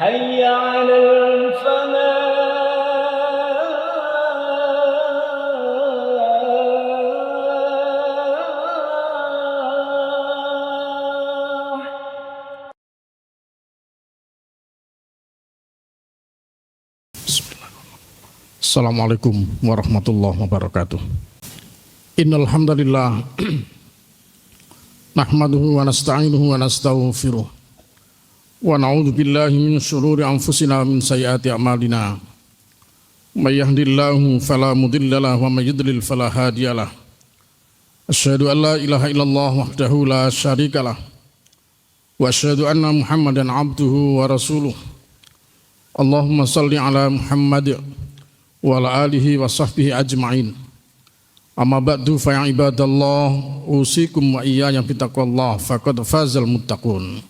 حي على الفلاح. Assalamualaikum warahmatullahi wabarakatuh. Innal hamdalillah nahmaduhu wa nasta'inuhu wa nastaghfiruh wa na'udzu billahi min shururi anfusina wa min sayyiati a'malina. May yahdihillahu fala mudhillalah wa may yudlil fala hadiyalah. Asyhadu an la ilaha illallah wahdahu la syarikalah wa asyhadu anna Muhammadan abduhu wa rasuluh. Allahumma shalli ala Muhammad wa ala alihi wa sahbihi ajma'in. Amma ba'du fa ya ibadallah usikum wa iyaya bittaqwallah faqad fazal muttaqun.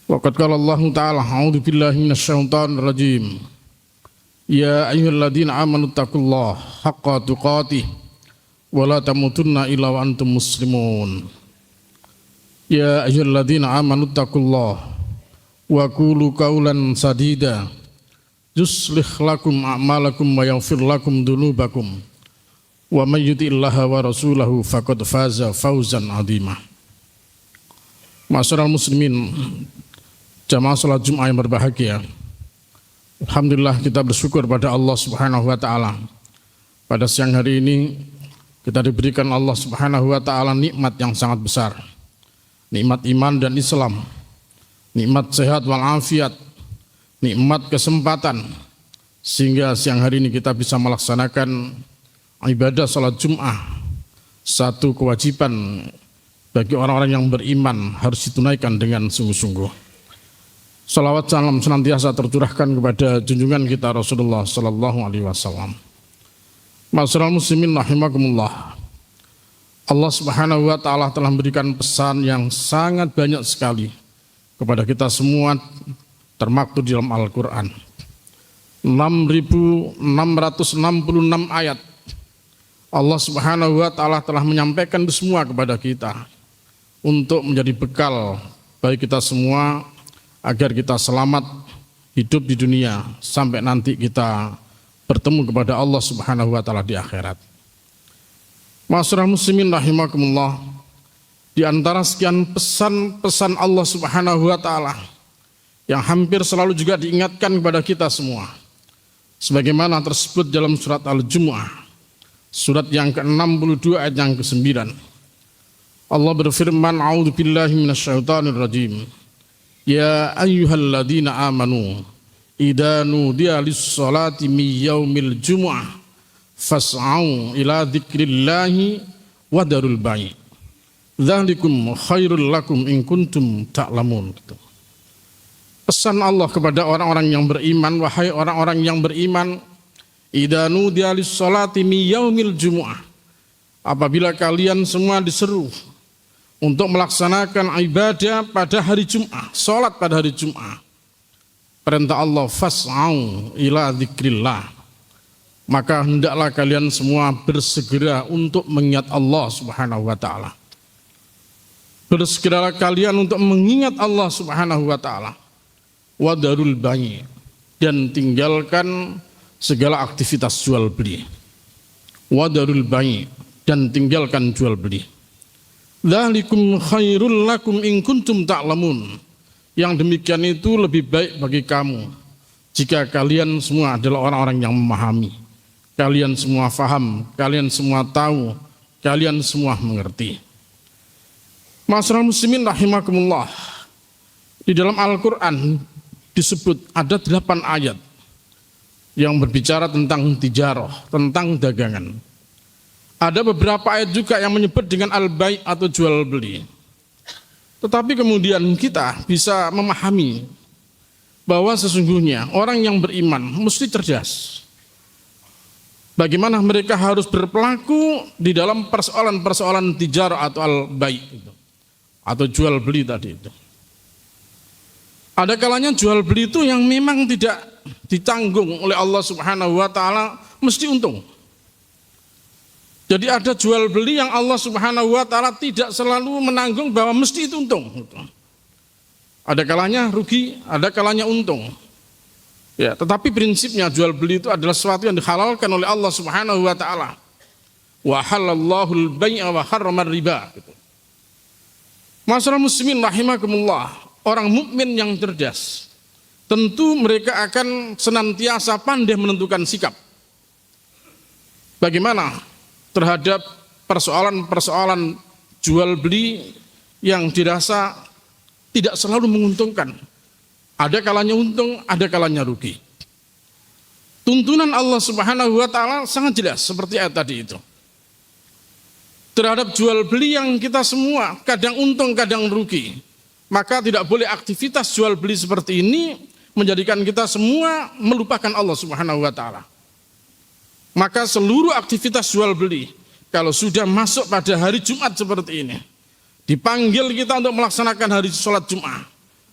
Wa qad qala Allah ta'ala a'udzu billahi minasyaitonir rajim. Ya ayyuhalladzina amanu taqullaha haqqa tuqatih wa la tamutunna illa wa antum muslimun. Ya ayyuhalladzina amanu taqullaha wa qulu qawlan sadida yuslih lakum a'malakum wa yaghfir lakum dunubakum wa may yuti'illaha wa rasulahu faqad faza fawzan 'azima. Ma'asyiral muslimin, jamaah salat Jumat yang berbahagia. Alhamdulillah kita bersyukur pada Allah Subhanahu wa taala. Pada siang hari ini kita diberikan Allah Subhanahu wa taala nikmat yang sangat besar. Nikmat iman dan Islam, nikmat sehat wal afiat, nikmat kesempatan sehingga siang hari ini kita bisa melaksanakan ibadah salat Jum'ah, satu kewajiban bagi orang-orang yang beriman harus ditunaikan dengan sungguh-sungguh. Salawat salam senantiasa tercurahkan kepada junjungan kita Rasulullah sallallahu alaihi wasallam. Ma'asyiral muslimin rahimakumullah. Allah Subhanahu wa taala telah memberikan pesan yang sangat banyak sekali kepada kita semua, termaktub di dalam Al-Quran. 6.666 ayat Allah Subhanahu wa ta'ala telah menyampaikan itu semua kepada kita untuk menjadi bekal bagi kita semua agar kita selamat hidup di dunia sampai nanti kita bertemu kepada Allah Subhanahu wa ta'ala di akhirat. Ma'asyiral muslimin rahimakumullah, di antara sekian pesan-pesan Allah Subhanahu wa ta'ala yang hampir selalu juga diingatkan kepada kita semua, sebagaimana tersebut dalam surat Al-Jumu'ah, surat yang ke-62 ayat yang ke-9. Allah berfirman, a'udzu billahi minasyaitonir rajim. Ya ayyuhalladzina amanu idza nudiya lis-sholati min yaumil jumu'ah fas'au ila dzikrillahi wa darul bai'. Dzalikum khairul lakum in kuntum ta'lamun. Pesan Allah kepada orang-orang yang beriman, wahai orang-orang yang beriman, idza nudiya lis-sholati min yaumil jumu'ah, apabila kalian semua diseru untuk melaksanakan ibadah pada hari Jumat, salat pada hari Jumat, perintah Allah fas'au ila dzikrillah, maka hendaklah kalian semua bersegera untuk mengingat Allah Subhanahu wa taala. Bersegeralah kalian untuk mengingat Allah Subhanahu wa taala. Wadarul bai', dan tinggalkan segala aktivitas jual beli. Wadarul bai', dan tinggalkan jual beli. Dzalikum khairul lakum in kuntum ta'lamun. Yang demikian itu lebih baik bagi kamu jika kalian semua adalah orang-orang yang memahami. Kalian semua faham, kalian semua tahu, kalian semua mengerti. Ma'asyiral muslimin rahimakumullah, di dalam Al-Quran disebut ada 8 ayat yang berbicara tentang tijarah, tentang dagangan. Ada beberapa ayat juga yang menyebut dengan al-bai' atau jual beli. Tetapi kemudian kita bisa memahami bahwa sesungguhnya orang yang beriman mesti cerdas. Bagaimana mereka harus berperilaku di dalam persoalan-persoalan tijarah atau al-bai' itu, atau jual beli tadi itu. Ada kalanya jual beli itu yang memang tidak ditanggung oleh Allah Subhanahu wa taala mesti untung. Jadi ada jual beli yang Allah Subhanahu wa taala tidak selalu menanggung bahwa mesti itu untung. Ada kalanya rugi, ada kalanya untung. Ya, tetapi prinsipnya jual beli itu adalah sesuatu yang dihalalkan oleh Allah Subhanahu wa taala. Wa halallahu al-bai'a wa harrama riba gitu. Masyaallah muslimin rahimakumullah, orang mukmin yang cerdas tentu mereka akan senantiasa pandai menentukan sikap. Bagaimana terhadap persoalan-persoalan jual beli yang dirasa tidak selalu menguntungkan. Ada kalanya untung, ada kalanya rugi. Tuntunan Allah Subhanahu wa taala sangat jelas seperti ayat tadi itu. Terhadap jual beli yang kita semua kadang untung, kadang rugi. Maka tidak boleh aktivitas jual beli seperti ini menjadikan kita semua melupakan Allah Subhanahu wa taala. Maka seluruh aktivitas jual beli kalau sudah masuk pada hari Jumat seperti ini, dipanggil kita untuk melaksanakan hari sholat Jumat,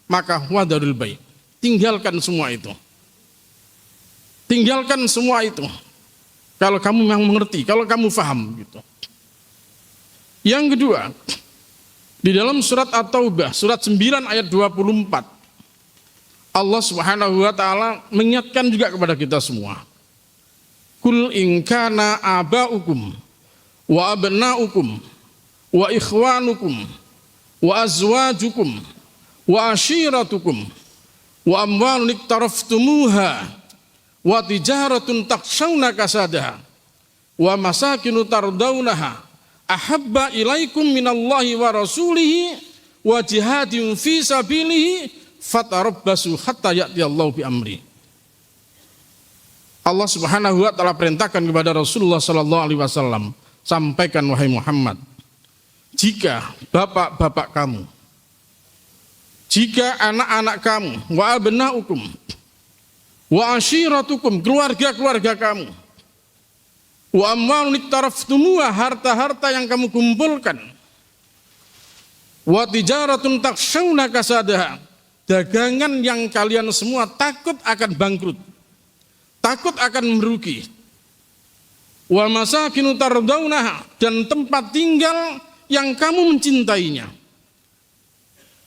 maka wadarul bai', tinggalkan semua itu. Tinggalkan semua itu. Kalau kamu memang mengerti, kalau kamu paham gitu. Yang kedua, di dalam surat At-Taubah, surat 9 ayat 24, Allah Subhanahu wa taala mengingatkan juga kepada kita semua. Kul in kana aba'ukum wa abna'ukum wa ikhwanukum wa azwajukum wa ashiratukum wa amwalun iktaraftumuha wa tijaratun takshawna kasadaha wa masakinu tardawnaha ahabba ilaikum minallahi wa rasulihi wa jihadin fi sabilihi fatarabbasu hatta ya'tiyallahu bi amri. Allah Subhanahu wa taala perintahkan kepada Rasulullah sallallahu alaihi wasallam, sampaikan wahai Muhammad, jika bapak-bapak kamu, jika anak-anak kamu, wa abnaukum, wa ashiratukum, keluarga-keluarga kamu, wa amwalun iktaraftumuha, harta-harta yang kamu kumpulkan, wa tijaratun takshawna kasadaha, dagangan yang kalian semua takut akan bangkrut, takut akan merugi, wa masakinu tardawnaha, dan tempat tinggal yang kamu mencintainya.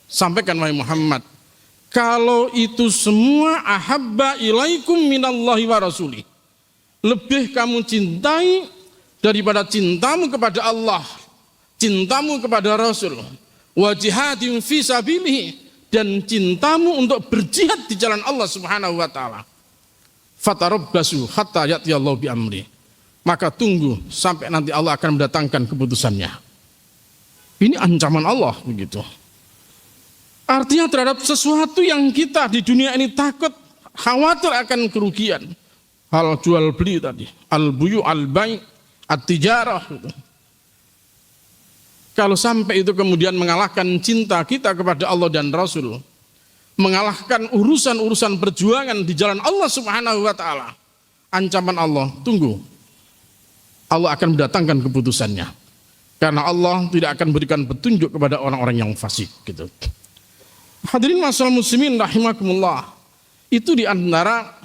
Sampaikan wahai Muhammad, kalau itu semua ahabba ilaikum minallahi wa rasuli, lebih kamu cintai daripada cintamu kepada Allah, cintamu kepada Rasul, wa jihadin fi sabilihi, dan cintamu untuk berjihad di jalan Allah Subhanahu wa taala. Fatarabbasu hatta ya'tiyallahu bi amri, maka tunggu sampai nanti Allah akan mendatangkan keputusannya. Ini ancaman Allah begitu. Artinya terhadap sesuatu yang kita di dunia ini takut, khawatir akan kerugian. Hal jual beli tadi, al-buyu al-bai' at-tijarah gitu. Kalau sampai itu kemudian mengalahkan cinta kita kepada Allah dan Rasul, mengalahkan urusan-urusan perjuangan di jalan Allah Subhanahu wa taala, ancaman Allah, tunggu. Allah akan mendatangkan keputusannya. Karena Allah tidak akan berikan petunjuk kepada orang-orang yang fasik gitu. Hadirin masyaallah muslimin rahimakumullah. Itu di antara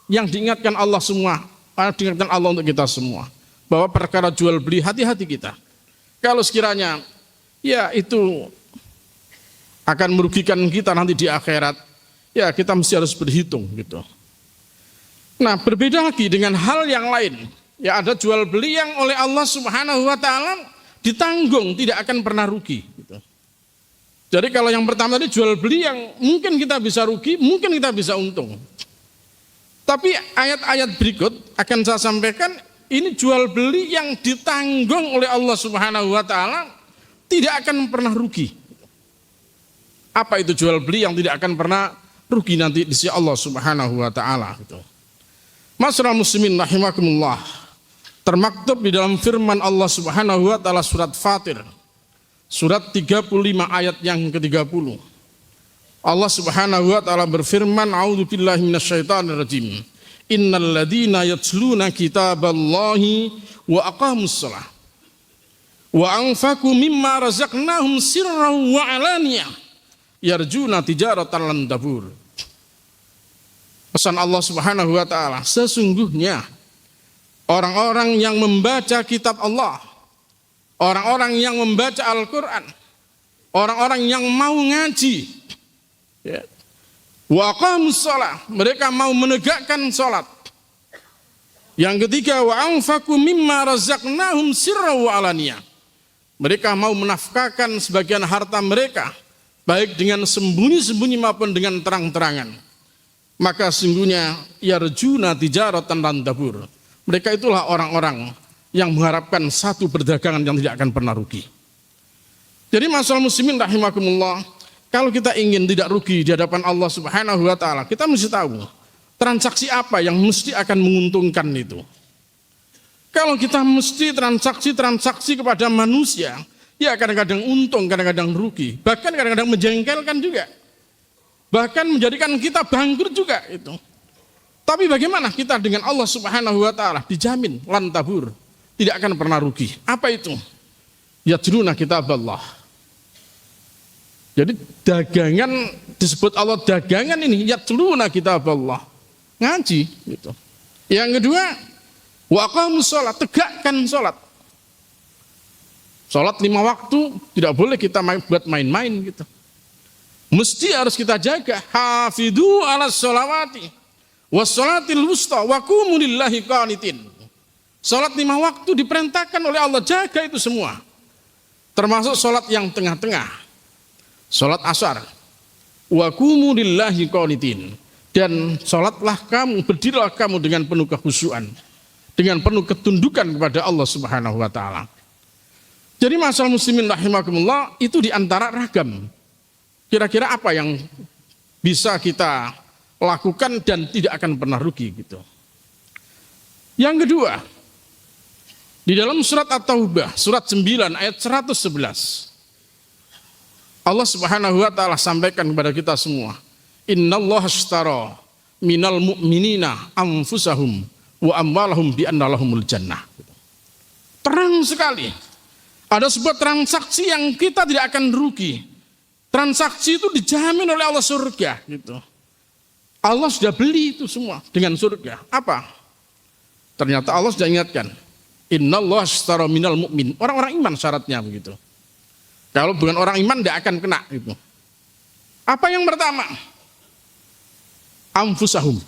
yang diingatkan Allah semua, diingatkan Allah untuk kita semua, bahwa perkara jual beli hati-hati kita. Kalau sekiranya ya itu akan merugikan kita nanti di akhirat, ya kita mesti harus berhitung gitu. Nah, berbeda lagi dengan hal yang lain. Ya, ada jual beli yang oleh Allah Subhanahu wa taala ditanggung, tidak akan pernah rugi gitu. Jadi kalau yang pertama tadi jual beli yang mungkin kita bisa rugi, mungkin kita bisa untung. Tapi ayat-ayat berikut akan saya sampaikan, ini jual beli yang ditanggung oleh Allah Subhanahu wa taala, tidak akan pernah rugi. Apa itu jual beli yang tidak akan pernah rugi nanti di sisi Allah Subhanahu wa taala gitu. Masyaallah muslimin rahimakumullah. Termaktub di dalam firman Allah Subhanahu wa taala surat Fatir, surat 35 ayat yang ke-30. Allah Subhanahu wa taala berfirman, a'udzubillahi minasyaitonirrajim. Innal ladzina yatluna kitaballahi wa aqamus shalah wa anfaqu mimma razaqnahum sirran wa alaniyah yarjuna tijaratan lan tabur. Pesan Allah Subhanahu wa taala, sesungguhnya orang-orang yang membaca kitab Allah, orang-orang yang membaca Al-Quran, orang-orang yang mau ngaji, Ya. Wa aqamus shalah, mereka mau menegakkan salat. Yang ketiga, wa anfaqu mimma razaqnahum sirran wa alaniyah. Mereka mau menafkahkan sebagian harta mereka, baik dengan sembunyi-sembunyi maupun dengan terang-terangan. Maka sungguhnya yarjuna tijaratan lan tabur. Mereka itulah orang-orang yang mengharapkan satu perdagangan yang tidak akan pernah rugi. Jadi masalah muslimin rahimakumullah, kalau kita ingin tidak rugi di hadapan Allah Subhanahu wa taala, kita mesti tahu transaksi apa yang mesti akan menguntungkan itu. Kalau kita mesti transaksi kepada manusia, ya kadang-kadang untung, kadang-kadang rugi, bahkan kadang-kadang menjengkelkan juga. Bahkan menjadikan kita bangkrut juga itu. Tapi bagaimana kita dengan Allah Subhanahu wa taala? Dijamin lan tabur, tidak akan pernah rugi. Apa itu? Yatluna kitaballah. Jadi dagangan disebut Allah dagangan ini yatluna kitaballah. Ngaji gitu. Yang kedua, wa aqamus shalah, tegakkan salat. Salat 5 waktu tidak boleh kita buat main-main gitu. Mesti harus kita jaga. Hafidhu 'alas sholawati was sholatil wusta wa qumu lillahi qanitin. Salat 5 waktu diperintahkan oleh Allah, jaga itu semua. Termasuk salat yang tengah-tengah. Salat asar. Wa qumu lillahi qanitin. Dan salatlah kamu, berdirilah kamu dengan penuh kekhusyuan, dengan penuh ketundukan kepada Allah Subhanahu wa taala. Jadi masalah muslimin rahimakumullah itu diantara ragam. Kira-kira apa yang bisa kita lakukan dan tidak akan pernah rugi gitu. Yang kedua, di dalam surat At-Taubah, surat 9 ayat 111. Allah Subhanahu wa taala sampaikan kepada kita semua, innallaha ashtara minal mu'minina anfusahum wa amwalahum bi anna lahumul jannah. Terang sekali. Ada sebuah transaksi yang kita tidak akan rugi. Transaksi itu dijamin oleh Allah surga gitu. Allah sudah beli itu semua dengan surga. Apa? Ternyata Allah sudah ingatkan, innallaha ashtara minal mu'min. Orang-orang iman syaratnya begitu. Kalau bukan orang iman tidak akan kena gitu. Apa yang pertama? Anfusahum,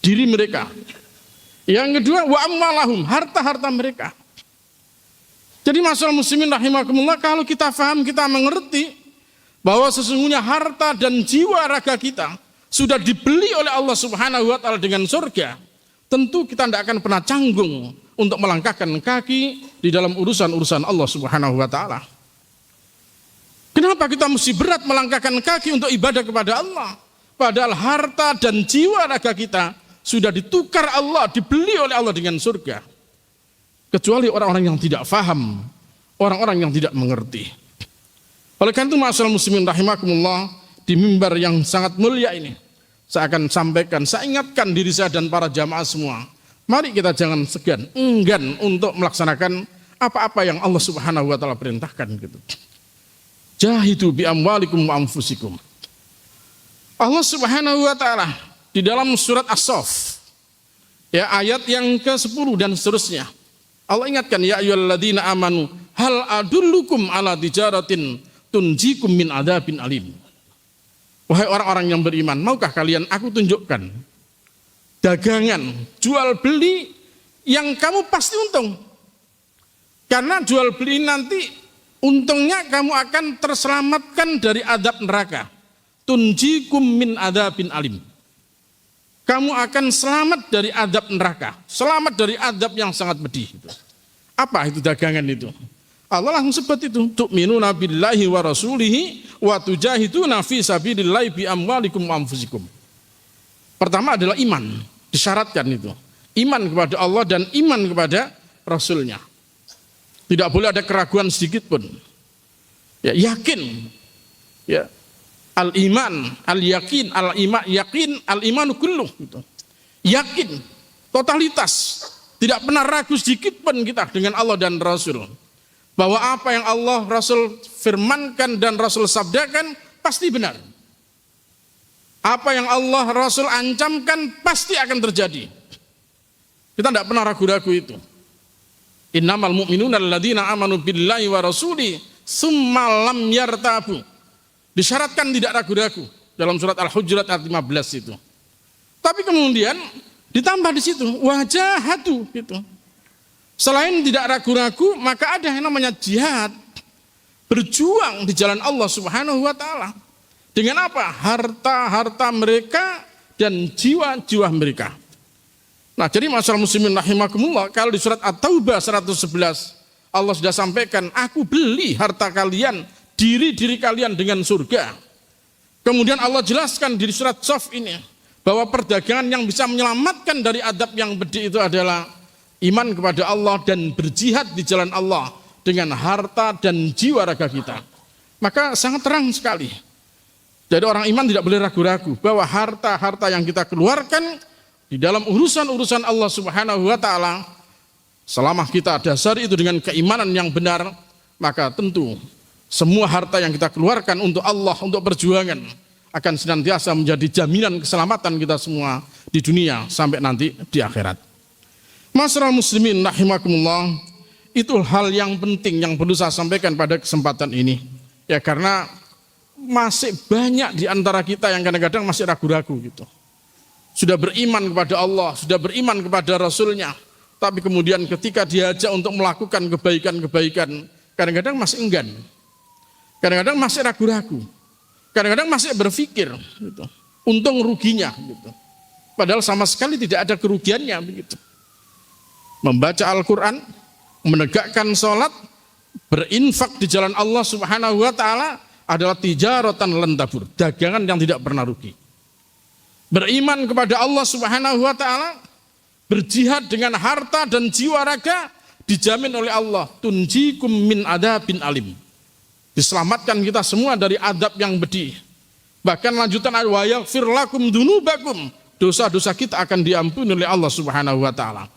diri mereka. Yang kedua, wa amwalahum, harta-harta mereka. Jadi masalah muslimin rahimakumullah, kalau kita paham, kita mengerti bahwa sesungguhnya harta dan jiwa raga kita sudah dibeli oleh Allah Subhanahu wa taala dengan surga, tentu kita tidak akan pernah canggung untuk melangkahkan kaki di dalam urusan-urusan Allah Subhanahu wa taala. Kenapa kita mesti berat melangkahkan kaki untuk ibadah kepada Allah? Padahal harta dan jiwa raga kita sudah ditukar Allah, dibeli oleh Allah dengan surga. Kecuali orang-orang yang tidak faham, orang-orang yang tidak mengerti. Oleh karena itu masalah muslimin rahimakumullah, di mimbar yang sangat mulia ini, saya akan sampaikan, saya ingatkan diri saya dan para jamaah semua, mari kita jangan segan, enggan untuk melaksanakan apa-apa yang Allah Subhanahu wa taala perintahkan gitu. Jahidu bi amwalikum wa anfusikum. Allah Subhanahu wa taala di dalam surat As-Saff, ya ayat yang ke-10 dan seterusnya, Allah ingatkan, ya ayyuhalladzina amanu hal adullukum ala tijaratin tunjikum min adzabin alim. Wahai orang-orang yang beriman, maukah kalian aku tunjukkan dagangan jual beli yang kamu pasti untung. Karena jual beli nanti untungnya kamu akan terselamatkan dari azab neraka. Tunjikum min adzabin alim. Kamu akan selamat dari azab neraka, selamat dari azab yang sangat pedih. Apa itu dagangan itu? Allah langsung sebut itu, tu'minuna billahi wa rasulihi wa tujahiduna fi sabilillahi bi amwalikum wa anfusikum. Pertama adalah iman, disyaratkan itu. Iman kepada Allah dan iman kepada Rasulnya. Tidak boleh ada keraguan sedikit pun. Ya, yakin. Ya. Al-iman, al-yakin, al-iman, yakin, al-imanu kulluh gitu. Yakin, totalitas. Tidak pernah ragu sedikit pun kita dengan Allah dan Rasul. Bahwa apa yang Allah Rasul firmankan dan Rasul sabdakan pasti benar. Apa yang Allah Rasul ancamkan pasti akan terjadi. Kita tidak pernah ragu-ragu itu. Innamal mu'minuna alladzina amanu billahi wa rasuli summa lam yartabu. Disyaratkan tidak ragu-ragu dalam surat Al-Hujurat ayat 15 itu. Tapi kemudian ditambah di situ wajahatu gitu. Selain tidak ragu-ragu, maka ada yang namanya jihad. Berjuang di jalan Allah Subhanahu wa taala. Dengan apa? Harta-harta mereka dan jiwa-jiwa mereka. Nah, jadi masyarakat muslimin rahimakumullah, kalau di surat At-Taubah 111 Allah sudah sampaikan, aku beli harta kalian, diri-diri kalian dengan surga. Kemudian Allah jelaskan di surat Shaf ini bahwa perdagangan yang bisa menyelamatkan dari adab yang pedih itu adalah iman kepada Allah dan berjihad di jalan Allah dengan harta dan jiwa raga kita. Maka sangat terang sekali. Jadi orang iman tidak boleh ragu-ragu bahwa harta-harta yang kita keluarkan di dalam urusan-urusan Allah Subhanahu wa taala, selama kita dasari itu dengan keimanan yang benar, maka tentu semua harta yang kita keluarkan untuk Allah, untuk perjuangan, akan senantiasa menjadi jaminan keselamatan kita semua di dunia sampai nanti di akhirat. Masyarakat muslimin rahimakumullah, itu hal yang penting yang perlu saya sampaikan pada kesempatan ini. Ya, karena masih banyak di antara kita yang kadang-kadang masih ragu-ragu gitu. Sudah beriman kepada Allah, sudah beriman kepada Rasulnya, tapi kemudian ketika diajak untuk melakukan kebaikan-kebaikan, kadang-kadang masih enggan. Kadang-kadang masih ragu-ragu. Kadang-kadang masih berpikir gitu, untung ruginya gitu. Padahal sama sekali tidak ada kerugiannya begitu. Membaca Al-Quran, menegakkan sholat, berinfak di jalan Allah Subhanahu wa taala adalah tijaratan lan tabur, dagangan yang tidak pernah rugi. Beriman kepada Allah Subhanahu wa taala, berjihad dengan harta dan jiwa raga, dijamin oleh Allah, tunjikum min adabin alim. Diselamatkan kita semua dari adab yang pedih. Bahkan lanjutan ayat wa yaghfir lakum dunubakum, dosa-dosa kita akan diampuni oleh Allah Subhanahu wa taala.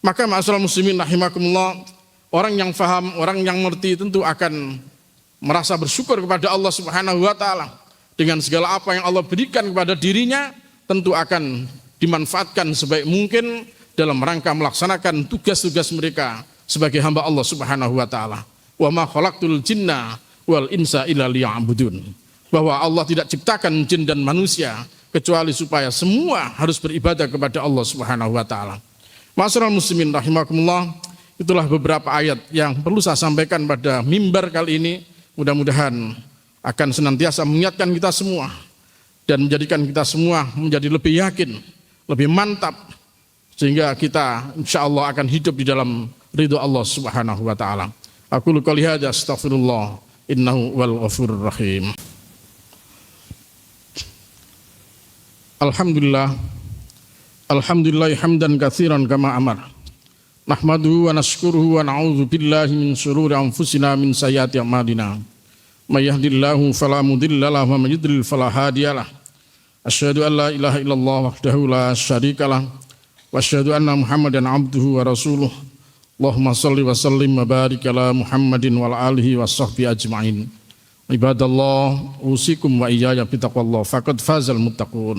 Maka ma'asyiral muslimin rahimakumullah, orang yang faham, orang yang mengerti tentu akan merasa bersyukur kepada Allah Subhanahu wa taala. Dengan segala apa yang Allah berikan kepada dirinya, tentu akan dimanfaatkan sebaik mungkin dalam rangka melaksanakan tugas-tugas mereka sebagai hamba Allah Subhanahu wa taala. Wa ma khalaqtul jinna wal insa illa liya'budun. Bahwa Allah tidak ciptakan jin dan manusia kecuali supaya semua harus beribadah kepada Allah Subhanahu wa taala. Masyarakat muslimin rahimakumullah, itulah beberapa ayat yang perlu saya sampaikan pada mimbar kali ini. Mudah-mudahan akan senantiasa mengingatkan kita semua dan menjadikan kita semua menjadi lebih yakin, lebih mantap, sehingga kita insyaallah akan hidup di dalam ridho Allah Subhanahu wa taala. Aku qouli hadza astaghfirullah innahu wal ghafurur rahim. Alhamdulillah hamdan katsiran kama amar. Nahmaduhu wa nashkuruhu wa na'udzu billahi min syururi anfusina min sayyiati a'malina. May yahdihillahu fala mudilla lahu wa may yudlil fala hadiyalah. Asyhadu an la ilaha illallah wahdahu la syarikalah wa asyhadu anna Muhammadan abduhu wa rasuluh. Allahumma shalli wa sallim wa barik ala Muhammadin wa ala alihi wa sahbihi ajma'in. Ibadallah, usikum wa iyaya bitaqwallah faqad fazal muttaqun.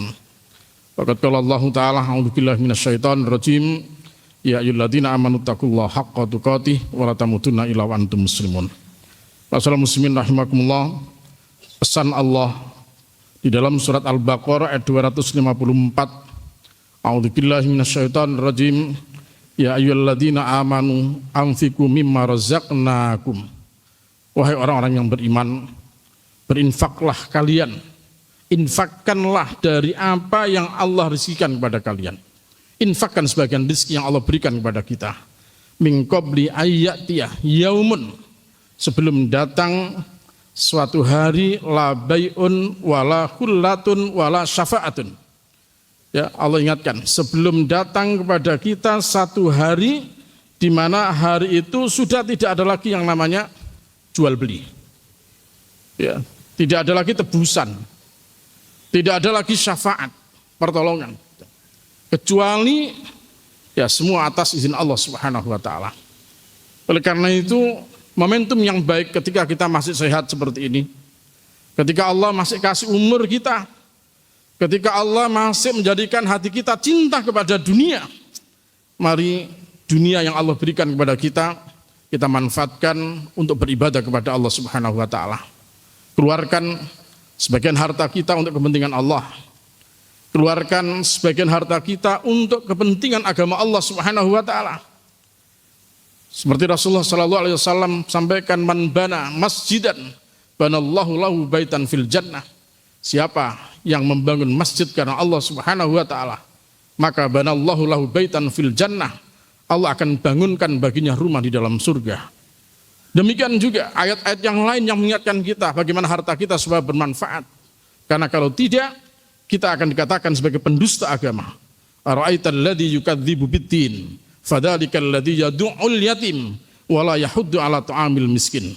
Faqad qala Allah Ta'ala a'udzu billahi minasyaitonir rajim. Ya ayyuhalladzina amanu taqullaha haqqa tuqatih wa la tamutunna illa wa antum muslimun. Masyaallah muslimin rahimakumullah, pesan Allah di dalam surat Al-Baqarah ayat 254. A'udzu billahi minasyaitonir rajim. Ya ayyuhalladzina amanu anfiqu mimma razaqnakum. Wahai orang-orang yang beriman, berinfaklah kalian, infakkanlah dari apa yang Allah rezekikan kepada kalian. Infakkan sebagian rezeki yang Allah berikan kepada kita. Min qabli ayyatiyah yaumun, sebelum datang suatu hari la bai'un wala khullatun wala syafa'atun. Ya, Allah ingatkan, sebelum datang kepada kita satu hari di mana hari itu sudah tidak ada lagi yang namanya jual beli. Ya, tidak ada lagi tebusan. Tidak ada lagi syafaat, pertolongan. Kecuali ya semua atas izin Allah Subhanahu wa taala. Oleh karena itu, momentum yang baik ketika kita masih sehat seperti ini, ketika Allah masih kasih umur kita, ketika Allah masih menjadikan hati kita cinta kepada dunia, mari dunia yang Allah berikan kepada kita manfaatkan untuk beribadah kepada Allah Subhanahu wa taala. keluarkan sebagian harta kita untuk kepentingan Allah. Keluarkan sebagian harta kita untuk kepentingan agama Allah Subhanahu wa taala. Seperti Rasulullah sallallahu alaihi wasallam sampaikan, man bana masjidan banallahu lahu baitan fil jannah. Siapa yang membangun masjid karena Allah Subhanahu wa taala, maka banallahu lahu baitan fil jannah. Allah akan bangunkan baginya rumah di dalam surga. Demikian juga ayat-ayat yang lain yang mengingatkan kita bagaimana harta kita supaya bermanfaat. Karena kalau tidak, kita akan dikatakan sebagai pendusta agama. Ara'aital ladzi yukadzibu biddin fadzalikal ladzi yad'ul yatim wa la yahuddu 'ala ta'amil miskin.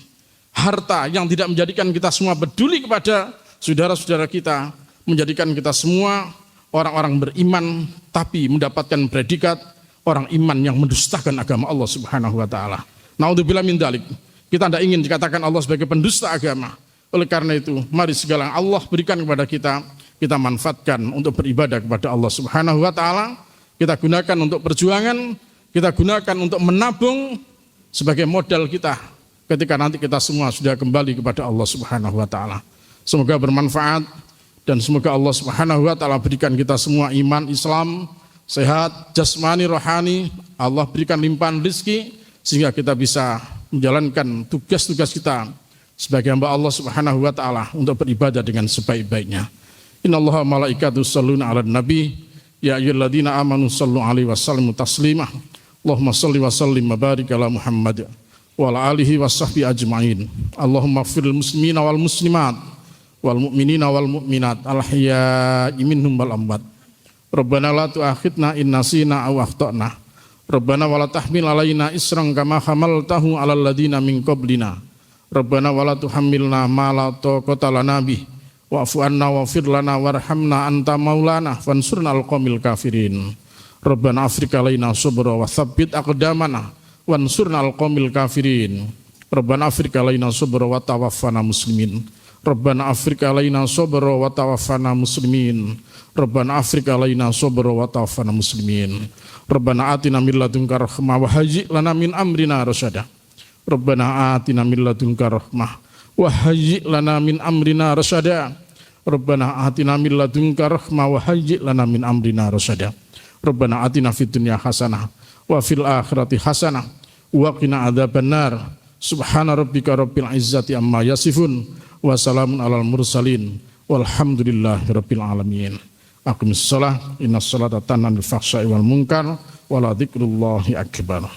Harta yang tidak menjadikan kita semua peduli kepada saudara-saudara kita, menjadikan kita semua orang-orang beriman tapi mendapatkan predikat orang iman yang mendustakan agama Allah Subhanahu wa taala. Naudzubillah min dzalik. Kita tidak ingin dikatakan Allah sebagai pendusta agama. Oleh karena itu, mari segala yang Allah berikan kepada kita manfaatkan untuk beribadah kepada Allah Subhanahu wa taala. Kita gunakan untuk perjuangan, kita gunakan untuk menabung sebagai modal kita ketika nanti kita semua sudah kembali kepada Allah Subhanahu wa taala. Semoga bermanfaat dan semoga Allah Subhanahu wa taala berikan kita semua iman Islam, sehat jasmani rohani. Allah berikan limpahan rezeki sehingga kita bisa menjalankan tugas-tugas kita sebagai hamba Allah Subhanahu wa taala untuk beribadah dengan sebaik-baiknya. Innallaha malaikatahu yusholluna 'alan nabi ya ayyuhalladzina amanu shallu 'alaihi wa sallimu taslima. Allahumma shalli wa sallim wa barik ala Muhammad wa ala alihi washabbihi ajmain. Allahumma ighfiril muslimina wal muslimat wal mu'minina wal mu'minat al ahya'i minhum wal amwat. Rabbana la tu'akhidna in nasina aw akhtana. Rabbana wala tahmil alaina isran kama hamaltahu alal ladina min qablina. Rabbana wala tuhammilna ma la taqata lana bih wa'fu anna waghfir lana warhamna anta maulana fansurna alqaumil kafirin. Rabbana afriq alaina sabra wa tsabbit aqdamana wansurna alqaumil kafirin. Rabbana afriq alaina sabra wa tawaffana muslimin. Rabbana afriq alaina sabra wa tawaffana muslimin. Rabbana afriq alaina sabra wa tawaffana muslimin. Rabbana atina min ladunka rahmah wa hayyi' lana min amrina rasyada. Rabbana atina min ladunka rahmah wa hayyi' lana min amrina rasyada. Rabbana atina min ladunka rahmah wa hayyi' lana min amrina rasyada. Rabbana atina fid dunya hasanah wa fil akhirati hasanah wa qina adzabannar. Subhana rabbika rabbil izzati amma yasifun wa salamun alal mursalin walhamdulillahi rabbil alamin. Aqimus shalah, innas salata tanha 'anil fahsya'i wal munkar wa la dzikrullahi akbar.